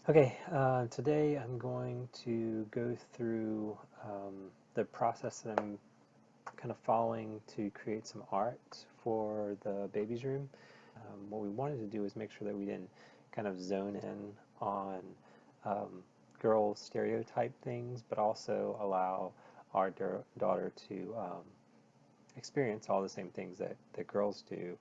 Okay, today I'm going to go through the process that I'm kind of following to create some art for the baby's room. What we wanted to do is make sure that we didn't kind of zone in on um, girl stereotype things, but also allow our daughter to experience all the same things that girls do.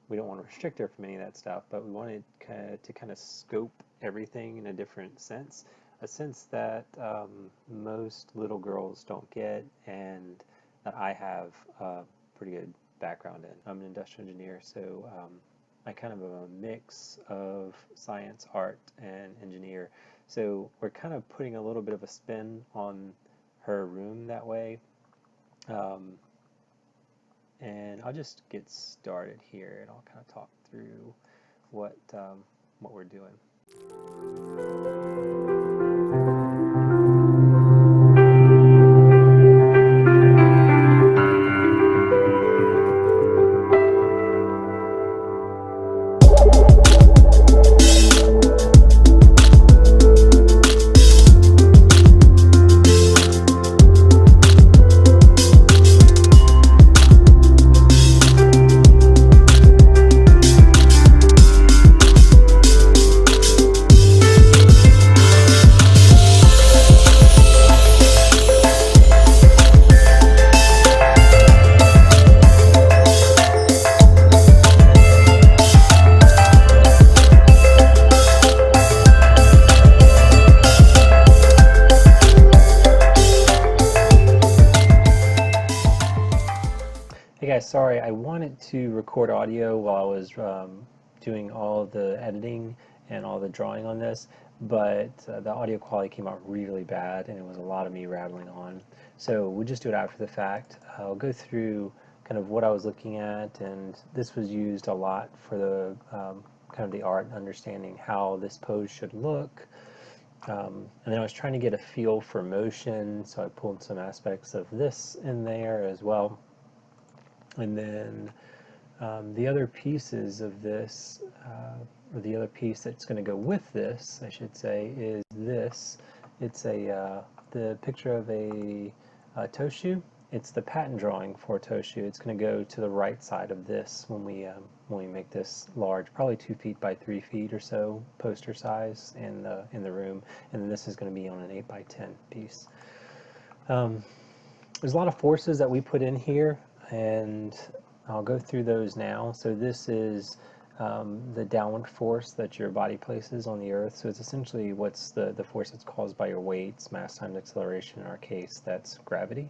We don't want to restrict her from any of that stuff, but we wanted to kind of scope everything in a different sense, a sense that most little girls don't get, and that I have a pretty good background in. I'm an industrial engineer, so I kind of am a mix of science, art, and engineer. So we're kind of putting a little bit of a spin on her room that way. Um, and I'll just get started here and I'll kind of talk through what we're doing. Hey guys, sorry, I wanted to record audio while I was doing all the editing and all the drawing on this, but the audio quality came out really bad and it was a lot of me rattling on. So we'll just do it after the fact. I'll go through kind of what I was looking at, and this was used a lot for the kind of the art and understanding how this pose should look. And then I was trying to get a feel for motion, so I pulled some aspects of this in there as well. And then the other pieces of this, or the other piece that's going to go with this, I should say, is this. It's the picture of a toe shoe. It's the pattern drawing for a toe shoe. It's going to go to the right side of this when we make this large, probably 2 feet by 3 feet or so, poster size in the room. And then this is going to be on an 8 by 10 piece. There's a lot of forces that we put in here, and I'll go through those now. So this is the downward force that your body places on the earth. So it's essentially what's the force that's caused by your weights, mass times acceleration in our case, that's gravity.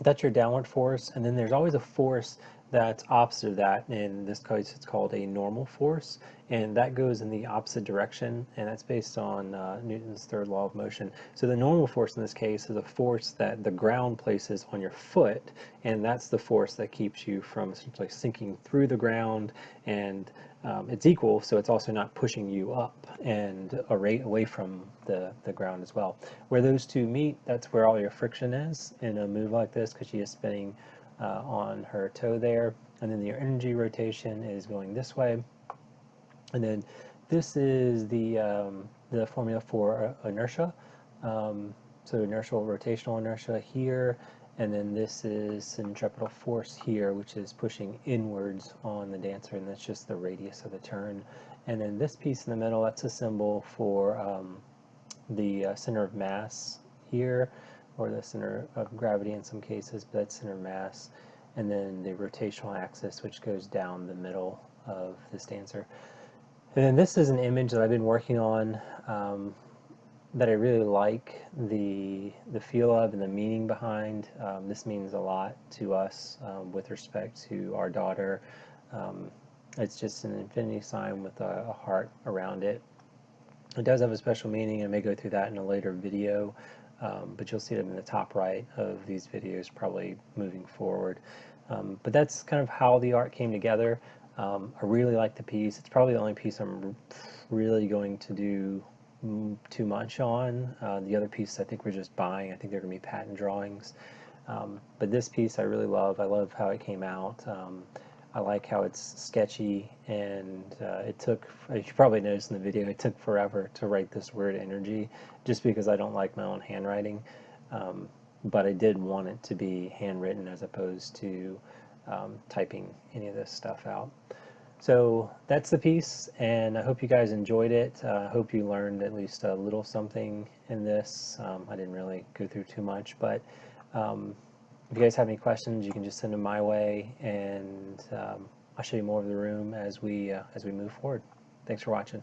That's your downward force, and then there's always a force that's opposite of that. In this case, it's called a normal force, and that goes in the opposite direction, and that's based on Newton's third law of motion. So the normal force in this case is a force that the ground places on your foot, and that's the force that keeps you from essentially sinking through the ground, and it's equal, so it's also not pushing you up and away from the ground as well. Where those two meet, that's where all your friction is in a move like this, because she is spinning on her toe there, and then your energy rotation is going this way. And then this is the formula for inertia. So inertial rotational inertia here, and then this is centripetal force here, which is pushing inwards on the dancer, and that's just the radius of the turn. And then this piece in the middle, that's a symbol for the center of mass here, or the center of gravity in some cases, but that's center of mass. And then the rotational axis, which goes down the middle of this dancer. And then this is an image that I've been working on that I really like the feel of and the meaning behind. This means a lot to us with respect to our daughter. It's just an infinity sign with a heart around it. It does have a special meaning, and I may go through that in a later video, but you'll see it in the top right of these videos probably moving forward. But that's kind of how the art came together. I really like the piece. It's probably the only piece I'm really going to do too much on. The other pieces I think we're just buying. I think they're going to be patent drawings. But this piece I really love. I love how it came out. I like how it's sketchy, and it took, as you probably noticed in the video, it took forever to write this word energy, just because I don't like my own handwriting. But I did want it to be handwritten as opposed to typing any of this stuff out. So that's the piece, and I hope you guys enjoyed it. I hope you learned at least a little something in this. I didn't really go through too much, but if you guys have any questions, you can just send them my way, and I'll show you more of the room as we move forward. Thanks for watching.